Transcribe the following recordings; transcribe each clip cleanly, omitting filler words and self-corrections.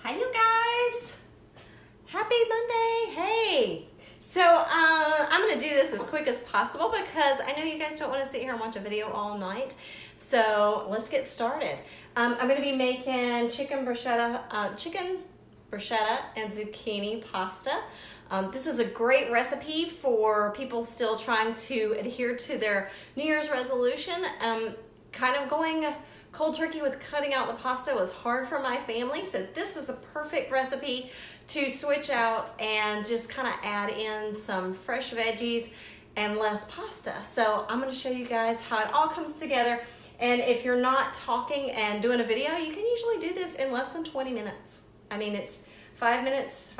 Hi you guys! Happy Monday! Hey! So I'm going to do this as quick as possible because I know you guys don't want to sit here and watch a video all night. So let's get started. I'm going to be making chicken bruschetta and zucchini pasta. This is a great recipe for people still trying to adhere to their New Year's resolution. Kind of going cold turkey with cutting out the pasta was hard for my family, so this was a perfect recipe to switch out and just kind of add in some fresh veggies and less pasta. So I'm going to show you guys how it all comes together, and if you're not talking and doing a video, you can usually do this in less than 20 minutes. I mean, it's 5 minutes,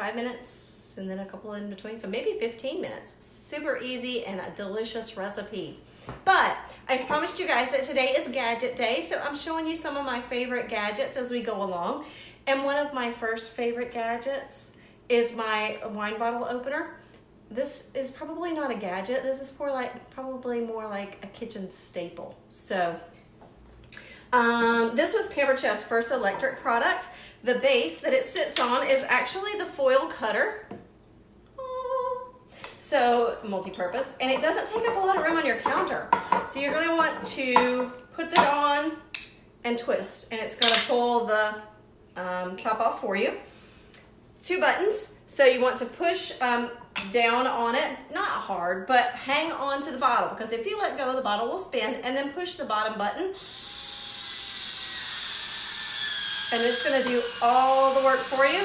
and then a couple in between, so maybe 15 minutes. Super easy and a delicious recipe. But I promised you guys that today is gadget day, so I'm showing you some of my favorite gadgets as we go along. And one of my first favorite gadgets is my wine bottle opener. This is probably not a gadget. This is probably more like a kitchen staple. So this was Pampered Chef's first electric product. The base that it sits on is actually the foil cutter. So multi-purpose, and it doesn't take up a lot of room on your counter. So you're going to want to put that on and twist, and it's going to pull the top off for you. 2 buttons, so you want to push down on it, not hard, but hang on to the bottle, because if you let go, the bottle will spin, and then push the bottom button, and it's going to do all the work for you.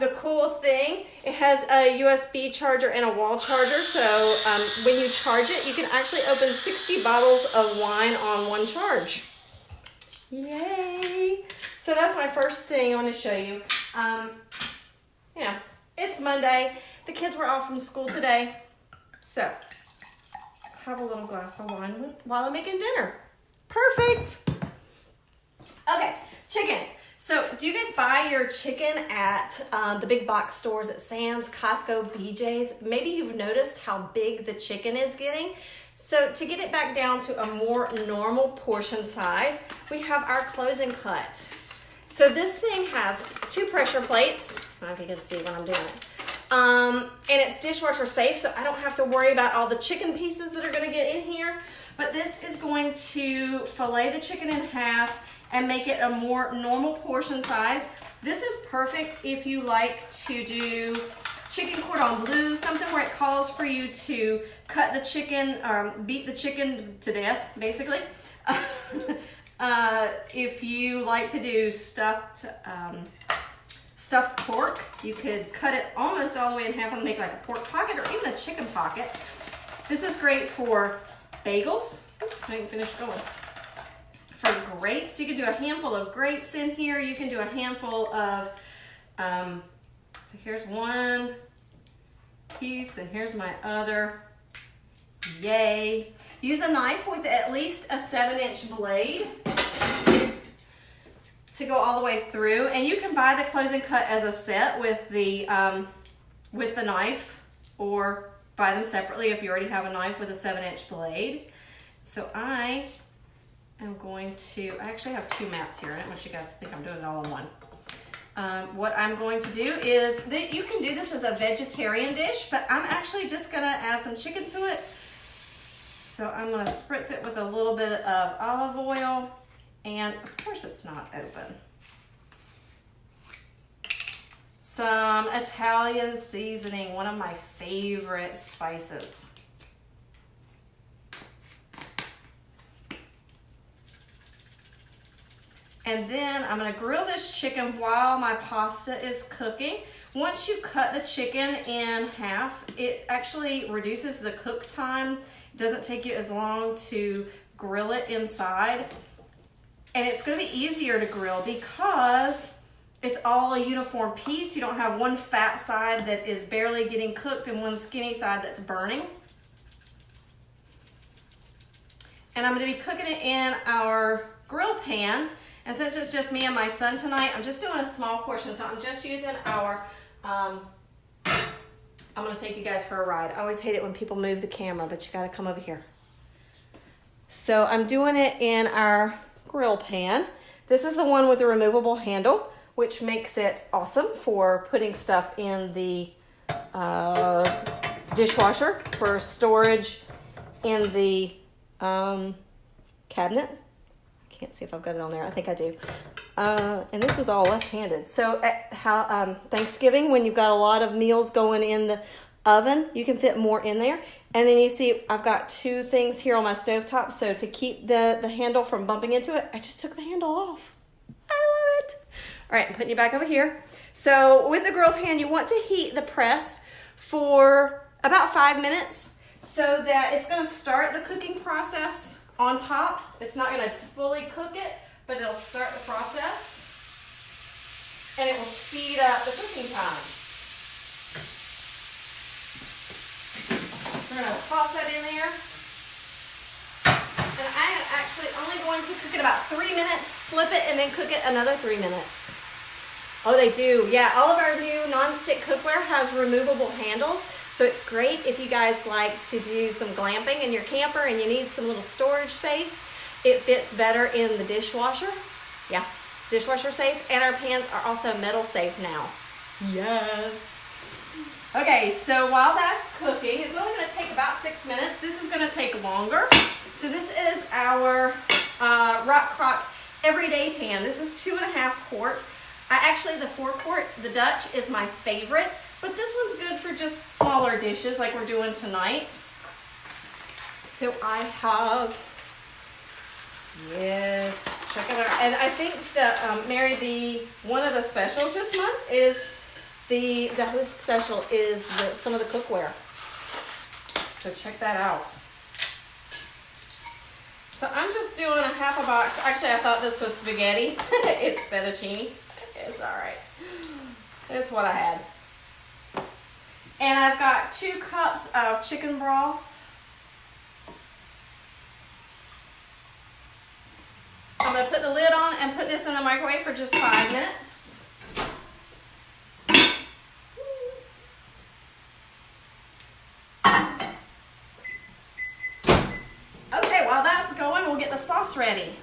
The cool thing, it has a USB charger and a wall charger, so when you charge it, you can actually open 60 bottles of wine on one charge. Yay! So that's my first thing I want to show you. It's Monday. The kids were off from school today, so have a little glass of wine while I'm making dinner. Perfect! Okay, chicken. So do you guys buy your chicken at the big box stores at Sam's, Costco, BJ's? Maybe you've noticed how big the chicken is getting. So to get it back down to a more normal portion size, we have our closing cut. So this thing has 2 pressure plates. I don't know if you can see when I'm doing it. And it's dishwasher safe, so I don't have to worry about all the chicken pieces that are gonna get in here. But this is going to fillet the chicken in half and make it a more normal portion size. This is perfect if you like to do chicken cordon bleu, something where it calls for you to cut the chicken, beat the chicken to death, basically. If you like to do stuffed pork, you could cut it almost all the way in half and make like a pork pocket or even a chicken pocket. This is great for bagels. Oops, I didn't finish going. For grapes, you can do a handful of grapes in here. You can do a handful of, so here's one piece and here's my other. Yay. Use a knife with at least a 7-inch blade to go all the way through. And you can buy the closing cut as a set with the knife, or buy them separately if you already have a knife with a 7-inch blade. So I actually have 2 mats here. I don't want you guys to think I'm doing it all in one. What I'm going to do is, you can do this as a vegetarian dish, but I'm actually just gonna add some chicken to it. So I'm gonna spritz it with a little bit of olive oil, and of course it's not open. Some Italian seasoning, one of my favorite spices. And then I'm gonna grill this chicken while my pasta is cooking. Once you cut the chicken in half, it actually reduces the cook time. It doesn't take you as long to grill it inside. And it's gonna be easier to grill because it's all a uniform piece. You don't have one fat side that is barely getting cooked and one skinny side that's burning. And I'm gonna be cooking it in our grill pan. And since it's just me and my son tonight, I'm just doing a small portion. So I'm just using our, I'm gonna take you guys for a ride. I always hate it when people move the camera, but you gotta come over here. So I'm doing it in our grill pan. This is the one with the removable handle, which makes it awesome for putting stuff in the dishwasher for storage in the cabinet. I can't see if I've got it on there. I think I do. And this is all left-handed. So at Thanksgiving, when you've got a lot of meals going in the oven, you can fit more in there. And then you see I've got two things here on my stovetop. So to keep the handle from bumping into it, I just took the handle off. I love it. All right, I'm putting you back over here. So with the grill pan, you want to heat the press for about 5 minutes so that it's going to start the cooking process on top. It's not going to fully cook it, but it'll start the process and it will speed up the cooking time. We're going to toss that in there. And I am actually only going to cook it about 3 minutes, flip it, and then cook it another 3 minutes. Oh, they do. Yeah, all of our new non-stick cookware has removable handles. So it's great if you guys like to do some glamping in your camper and you need some little storage space. It fits better in the dishwasher. Yeah, it's dishwasher safe. And our pans are also metal safe now. Yes. Okay, so while that's cooking, it's only going to take about 6 minutes. This is going to take longer. So this is our Rock Crock Everyday Pan. This is 2.5 quart. The 4 quart, the Dutch, is my favorite, but this one's good for just smaller dishes like we're doing tonight. So I have, yes, check it out. And I think that, Mary, one of the specials this month is the host special is some of the cookware. So check that out. So I'm just doing a half a box. Actually, I thought this was spaghetti. It's fettuccine. It's all right. It's what I had. And I've got 2 cups of chicken broth. I'm going to put the lid on and put this in the microwave for just 5 minutes. Okay, while that's going, we'll get the sauce ready.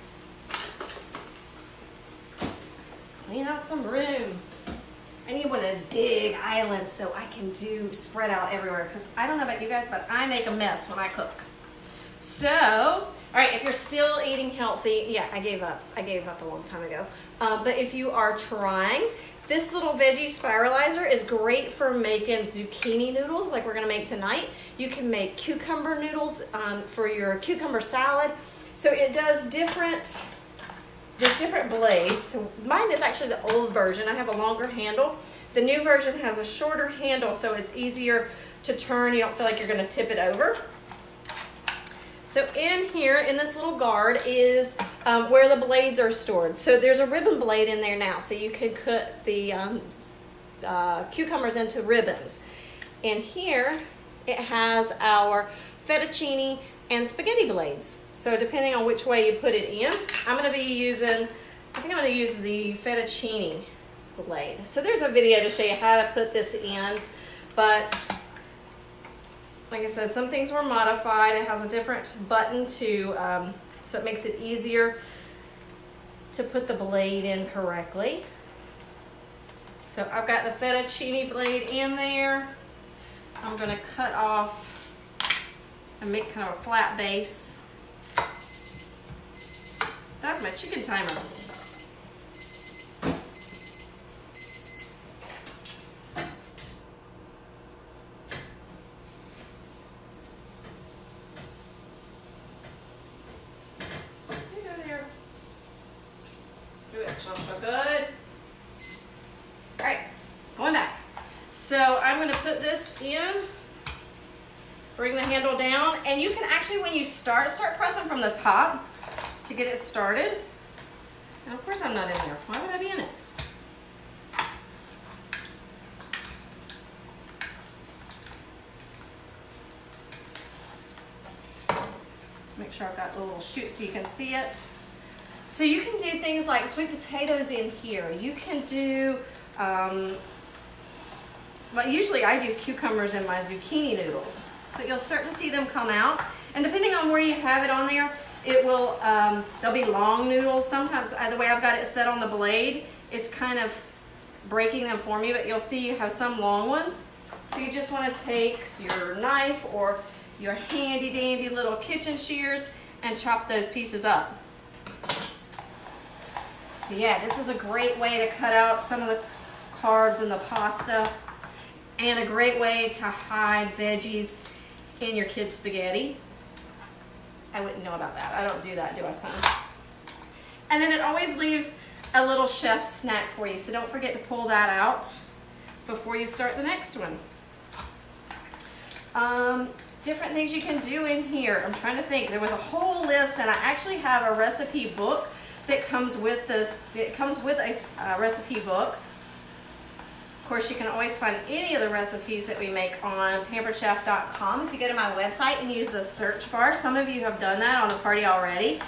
Clean out some room. I need one of those big islands so I can spread out everywhere, because I don't know about you guys, but I make a mess when I cook. So, all right, if you're still eating healthy, yeah, I gave up a long time ago. But if you are trying, this little veggie spiralizer is great for making zucchini noodles like we're gonna make tonight. You can make cucumber noodles for your cucumber salad. So it does there's different blades. So mine is actually the old version. I have a longer handle. The new version has a shorter handle, so it's easier to turn. You don't feel like you're going to tip it over. So in here, in this little guard, is where the blades are stored. So there's a ribbon blade in there now, so you can cut the cucumbers into ribbons. And here, it has our fettuccine and spaghetti blades. So depending on which way you put it in, I'm going to use the fettuccine blade. So there's a video to show you how to put this in, but like I said, some things were modified. It has a different button so it makes it easier to put the blade in correctly. So I've got the fettuccine blade in there. I'm going to cut off and make kind of a flat base. That's my chicken timer. There. Do it smells so good. All right, going back. So I'm going to put this in. Bring the handle down, and you can actually, when you start pressing from the top to get it started. And of course I'm not in there. Why would I be in it? Make sure I've got the little chute so you can see it. So you can do things like sweet potatoes in here. You can do, well, usually I do cucumbers in my zucchini noodles. But you'll start to see them come out. And depending on where you have it on there, It will, they'll be long noodles. Sometimes the way I've got it set on the blade, it's kind of breaking them for me, but you'll see you have some long ones. So you just want to take your knife or your handy dandy little kitchen shears and chop those pieces up. So yeah, this is a great way to cut out some of the carbs in the pasta and a great way to hide veggies in your kids' spaghetti. I wouldn't know about that. I don't do that, do I, son? And then it always leaves a little chef's snack for you, so don't forget to pull that out before you start the next one. Different things you can do in here. I'm trying to think. There was a whole list, and I actually have a recipe book that comes with this. It comes with a recipe book. Of course, you can always find any of the recipes that we make on pamperedchef.com if you go to my website and use the search bar. Some of you have done that on the party already.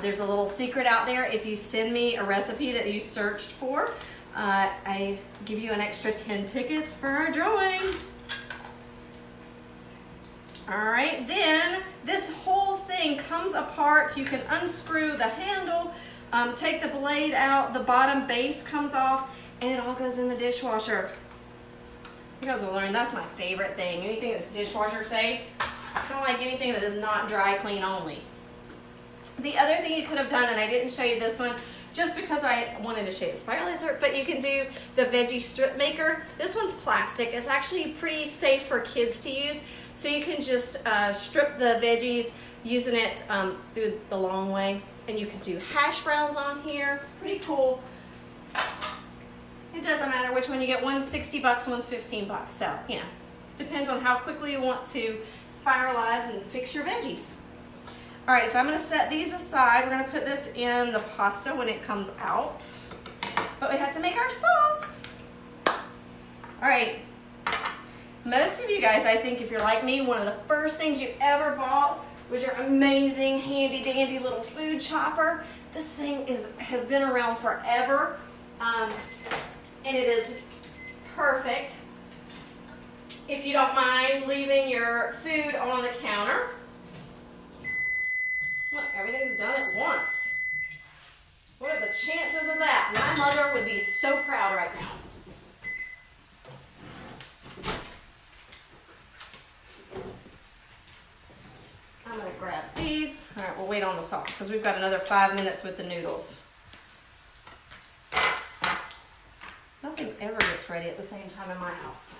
There's a little secret out there. If you send me a recipe that you searched for, I give you an extra 10 tickets for our drawing. All right, then this whole thing comes apart. You can unscrew the handle, take the blade out, the bottom base comes off, and it all goes in the dishwasher. You guys will learn that's my favorite thing. Anything that's dishwasher safe, it's kind of like anything that is not dry clean only. The other thing you could have done, and I didn't show you this one just because I wanted to show you the spiral insert, but you can do the veggie strip maker. This one's plastic. It's actually pretty safe for kids to use. So you can just strip the veggies using it through the long way. And you could do hash browns on here. It's pretty cool. It doesn't matter which one you get. One's 60 bucks, one's 15 bucks. So, you know, depends on how quickly you want to spiralize and fix your veggies. All right, so I'm gonna set these aside. We're gonna put this in the pasta when it comes out. But we have to make our sauce. All right. Most of you guys, I think if you're like me, one of the first things you ever bought was your amazing handy dandy little food chopper. This thing has been around forever, and it is perfect if you don't mind leaving your food on the counter. Look, everything's done at once. What are the chances of that? My mother would be so proud right now. I'm going to grab these. All right, we'll wait on the sauce because we've got another 5 minutes with the noodles. Nothing ever gets ready at the same time in my house.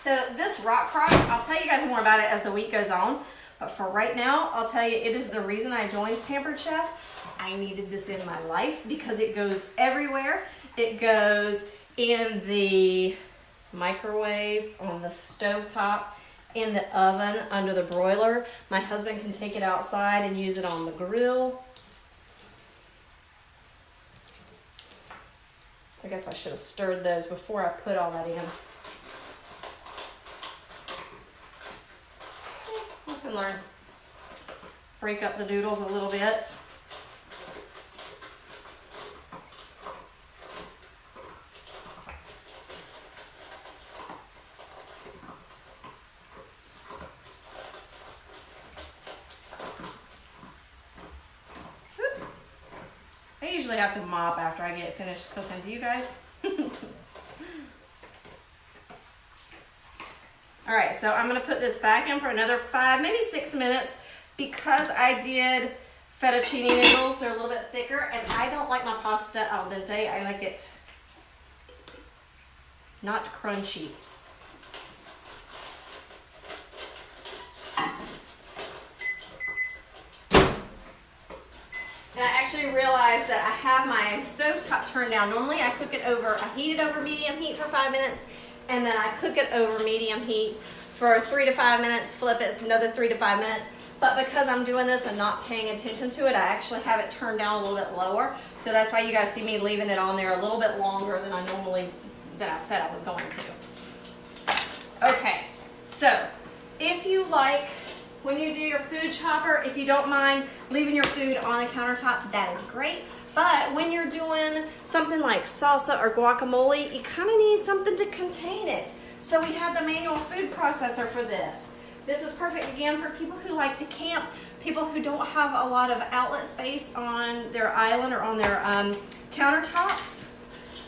So this rock crock, I'll tell you guys more about it as the week goes on. But for right now, I'll tell you, it is the reason I joined Pampered Chef. I needed this in my life because it goes everywhere. It goes in the microwave, on the stovetop, in the oven, under the broiler. My husband can take it outside and use it on the grill. I guess I should have stirred those before I put all that in. Listen, learn. Break up the noodles a little bit. Oops. I usually have to mop after I get finished cooking. Do you guys? All right, so I'm gonna put this back in for another 5, maybe 6 minutes because I did fettuccine noodles. They're a little bit thicker, and I don't like my pasta al dente. I like it not crunchy. And I actually realized that I have my stovetop turned down. Normally I cook it over, I heat it over medium heat for 5 minutes, and then I cook it over medium heat for 3 to 5 minutes, flip it another 3 to 5 minutes. But because I'm doing this and not paying attention to it, I actually have it turned down a little bit lower. So that's why you guys see me leaving it on there a little bit longer than I said I was going to. Okay, so if you like, when you do your food chopper, if you don't mind leaving your food on the countertop, that is great. But when you're doing something like salsa or guacamole, you kind of need something to contain it. So we have the manual food processor for this. This is perfect again for people who like to camp, people who don't have a lot of outlet space on their island or on their countertops.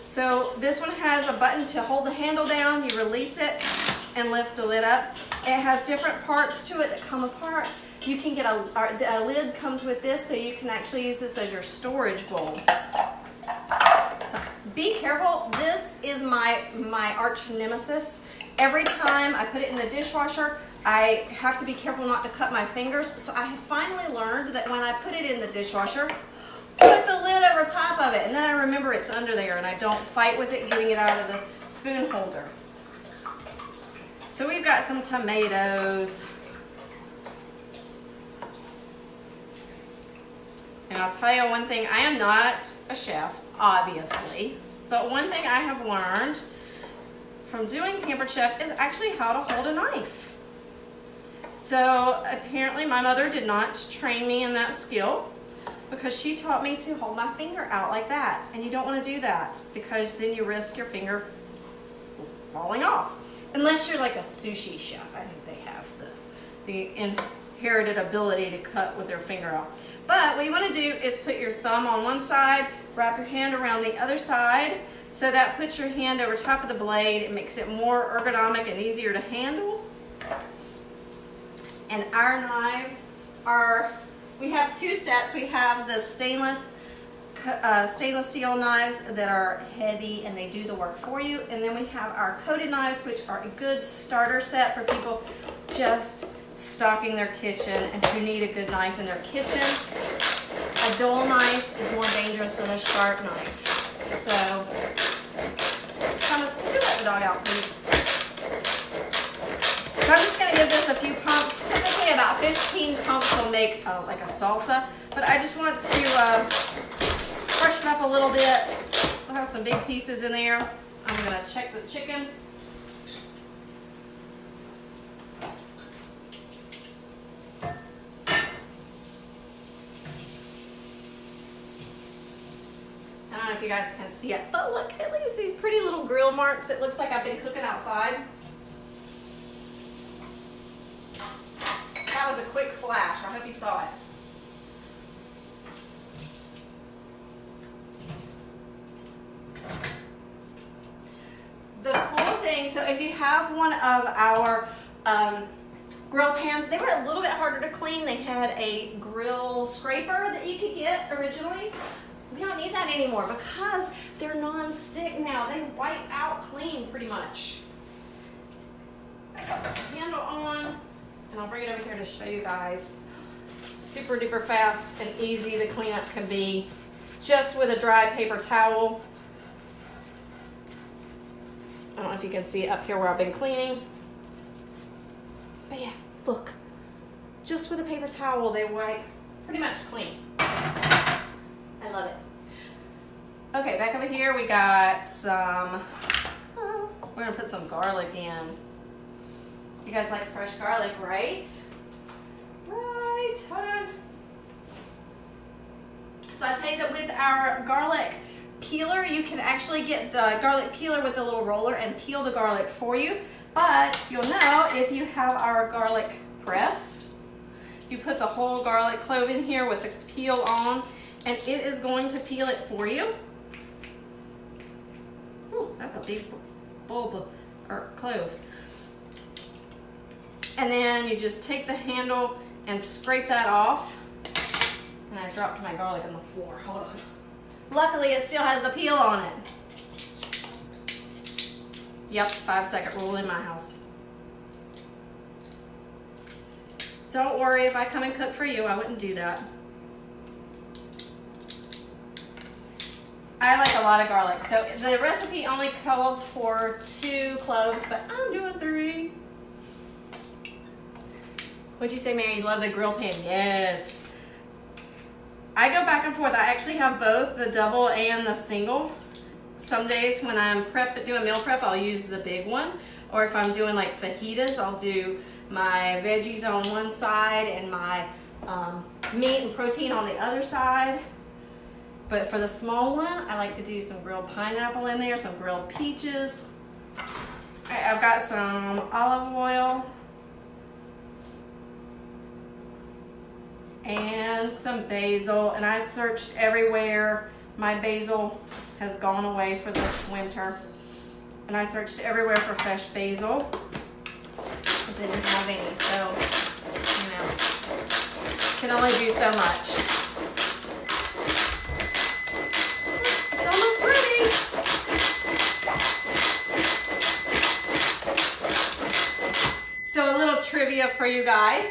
So this one has a button to hold the handle down, you release it and lift the lid up. It has different parts to it that come apart. You can get a lid comes with this, so you can actually use this as your storage bowl. So be careful, this is my arch nemesis. Every time I put it in the dishwasher, I have to be careful not to cut my fingers. So I have finally learned that when I put it in the dishwasher, put the lid over top of it, and then I remember it's under there and I don't fight with it getting it out of the spoon holder. So we've got some tomatoes. And I'll tell you one thing, I am not a chef, obviously, but one thing I have learned from doing Pampered Chef is actually how to hold a knife. So apparently my mother did not train me in that skill, because she taught me to hold my finger out like that. And you don't want to do that, because then you risk your finger falling off. Unless you're like a sushi chef. I think they have the inherited ability to cut with their finger out. But what you want to do is put your thumb on one side, wrap your hand around the other side, so that puts your hand over top of the blade. It makes it more ergonomic and easier to handle. And our knives are, we have two sets. We have the stainless steel knives that are heavy and they do the work for you. And then we have our coated knives, which are a good starter set for people just stocking their kitchen and who need a good knife in their kitchen. A dull knife is more dangerous than a sharp knife. So, Thomas, could you let the dog out, please? So I'm just going to give this a few pumps. Typically about 15 pumps will make like a salsa, but I just want to crush it up a little bit. We'll have some big pieces in there. I'm going to check the chicken. I don't know if you guys can see it, but look, it leaves these pretty little grill marks. It looks like I've been cooking outside. That was a quick flash. I hope you saw it. The cool thing, so if you have one of our grill pans, they were a little bit harder to clean. They had a grill scraper that you could get originally. We don't need that anymore because they're non-stick now. They wipe out clean pretty much. I got the handle on, and I'll bring it over here to show you guys. Super duper fast and easy the cleanup can be just with a dry paper towel. I don't know if you can see it up here where I've been cleaning. But yeah, look. Just with a paper towel, they wipe pretty much clean. I love it. Okay, back over here we got some, we're gonna put some garlic in. You guys like fresh garlic, right? Right, hold on. So I tell you that with our garlic peeler, you can actually get the garlic peeler with the little roller and peel the garlic for you. But you'll know if you have our garlic press, you put the whole garlic clove in here with the peel on, and it is going to peel it for you. Ooh, that's a big bulb or clove. And then you just take the handle and scrape that off. And I dropped my garlic on the floor. Hold on. Luckily, it still has the peel on it. Yep, 5-second rule in my house. Don't worry, if I come and cook for you, I wouldn't do that. I like a lot of garlic. So the recipe only calls for 2 cloves, but I'm doing 3. What'd you say, Mary? You love the grill pan? Yes. I go back and forth. I actually have both the double and the single. Some days when I'm doing meal prep, I'll use the big one. Or if I'm doing like fajitas, I'll do my veggies on one side and my meat and protein on the other side. But for the small one, I like to do some grilled pineapple in there, some grilled peaches. right, I've got some olive oil and some basil, and I searched everywhere. My basil has gone away for the winter, and I searched everywhere for fresh basil. I didn't have any, so, you know, can only do so much. It's almost ready. So a little trivia for you guys.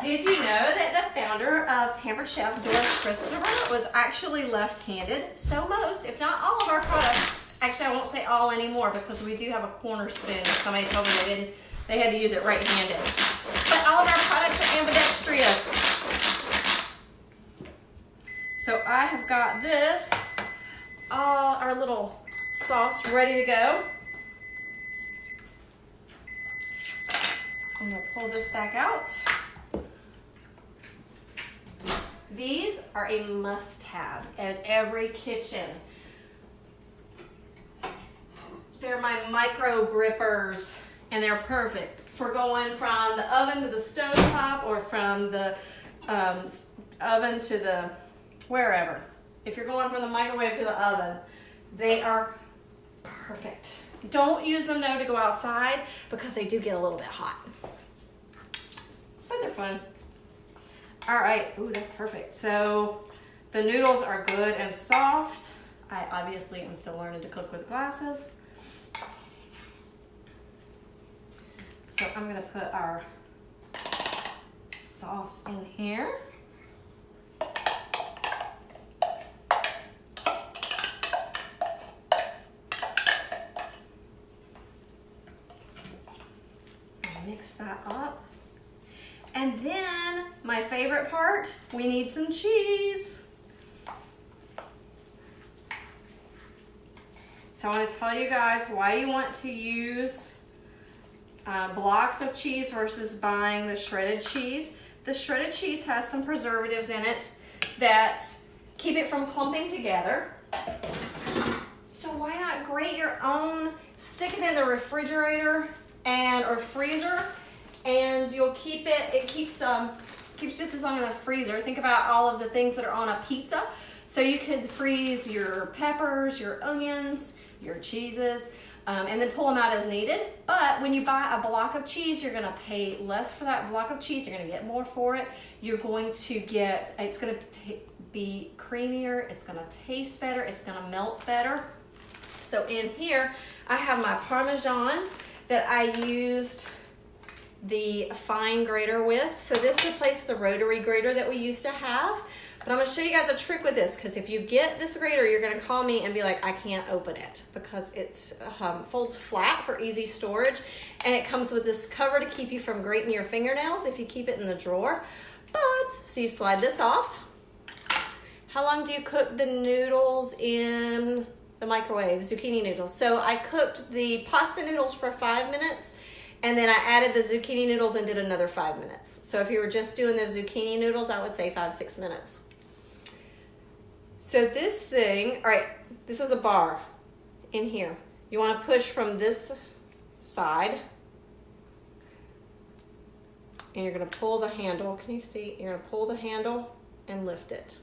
Did you know that the founder of Pampered Chef, Doris Christopher, was actually left-handed? So most, if not all of our products, actually I won't say all anymore because we do have a corner spoon. Somebody told me they had to use it right-handed. But all of our products are ambidextrous. So I have got this, our little sauce ready to go. I'm gonna pull this back out. These are a must-have at every kitchen. They're my micro grippers, and they're perfect for going from the oven to the stove top, or from the oven to the wherever. If you're going from the microwave to the oven, they are perfect. Don't use them though to go outside because they do get a little bit hot, but they're fun. All right, ooh, that's perfect. So the noodles are good and soft. I obviously am still learning to cook with glasses. So I'm gonna put our sauce in here. Mix that up. And then my favorite part, we need some cheese. So I want to tell you guys why you want to use blocks of cheese versus buying the shredded cheese. The shredded cheese has some preservatives in it that keep it from clumping together. So why not grate your own, stick it in the refrigerator or freezer, and you'll keep it, it keeps just as long in the freezer. Think about all of the things that are on a pizza. So you could freeze your peppers, your onions, your cheeses, and then pull them out as needed. But when you buy a block of cheese, you're gonna pay less for that block of cheese. You're gonna get more for it. You're going to get, it's gonna be creamier, it's gonna taste better, it's gonna melt better. So in here, I have my Parmesan that I used the fine grater with. So this replaced the rotary grater that we used to have. But I'm gonna show you guys a trick with this, because if you get this grater, you're gonna call me and be like, I can't open it, because it folds flat for easy storage, and it comes with this cover to keep you from grating your fingernails if you keep it in the drawer. But, so you slide this off. How long do you cook the noodles in the microwave, zucchini noodles? So I cooked the pasta noodles for 5 minutes, and then I added the zucchini noodles and did another 5 minutes. So if you were just doing the zucchini noodles, I would say 5-6 minutes. So this thing, all right, this is a bar in here. You want to push from this side, and you're going to pull the handle. Can you see? You're going to pull the handle and lift it.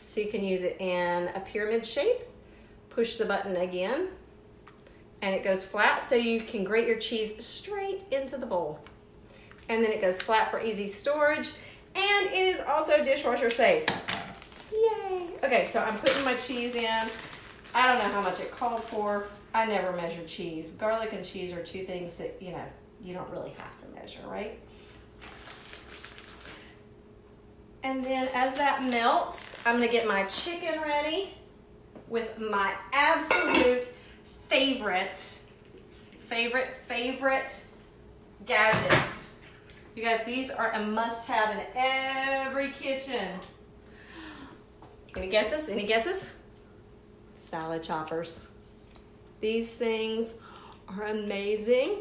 So you can use it in a pyramid shape. Push the button again, and it goes flat, so you can grate your cheese straight into the bowl. And then it goes flat for easy storage, and it is also dishwasher safe. Yay! Okay, so I'm putting my cheese in. I don't know how much it called for. I never measure cheese. Garlic and cheese are two things that, you know, you don't really have to measure, right? And then as that melts, I'm gonna get my chicken ready with my absolute favorite gadget. You guys, these are a must-have in every kitchen. Any guesses? Any guesses? Salad choppers. These things are amazing.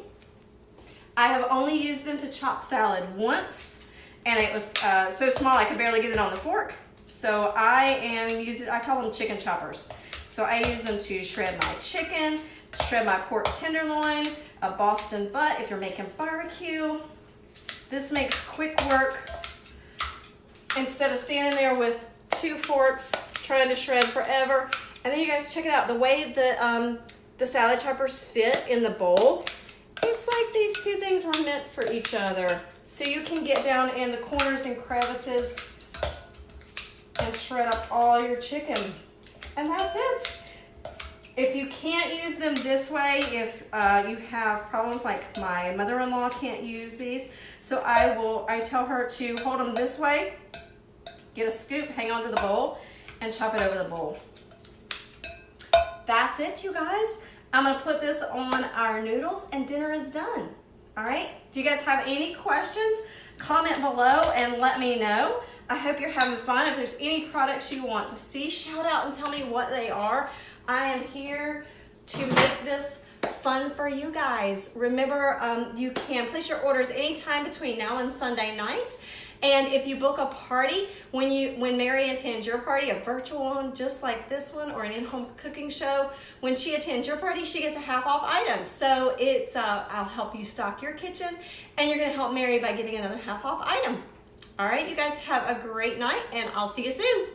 I have only used them to chop salad once, and it was so small I could barely get it on the fork. So I call them chicken choppers. So I use them to shred my chicken, shred my pork tenderloin, a Boston butt if you're making barbecue. This makes quick work instead of standing there with 2 forks trying to shred forever. And then you guys check it out. The way the salad choppers fit in the bowl, it's like these 2 things were meant for each other. So you can get down in the corners and crevices and shred up all your chicken. And that's it. If you can't use them this way, if you have problems like my mother-in-law can't use these, so I tell her to hold them this way, get a scoop, hang on to the bowl, and chop it over the bowl. That's it, you guys. I'm gonna put this on our noodles and dinner is done. All right, do you guys have any questions? Comment below and let me know. I hope you're having fun. If there's any products you want to see, shout out and tell me what they are. I am here to make this fun for you guys. Remember, you can place your orders anytime between now and Sunday night. And if you book a party, when Mary attends your party, a virtual one just like this one, or an in-home cooking show, when she attends your party, she gets a half-off item. So it's I'll help you stock your kitchen, and you're gonna help Mary by getting another half-off item. All right, you guys have a great night, and I'll see you soon.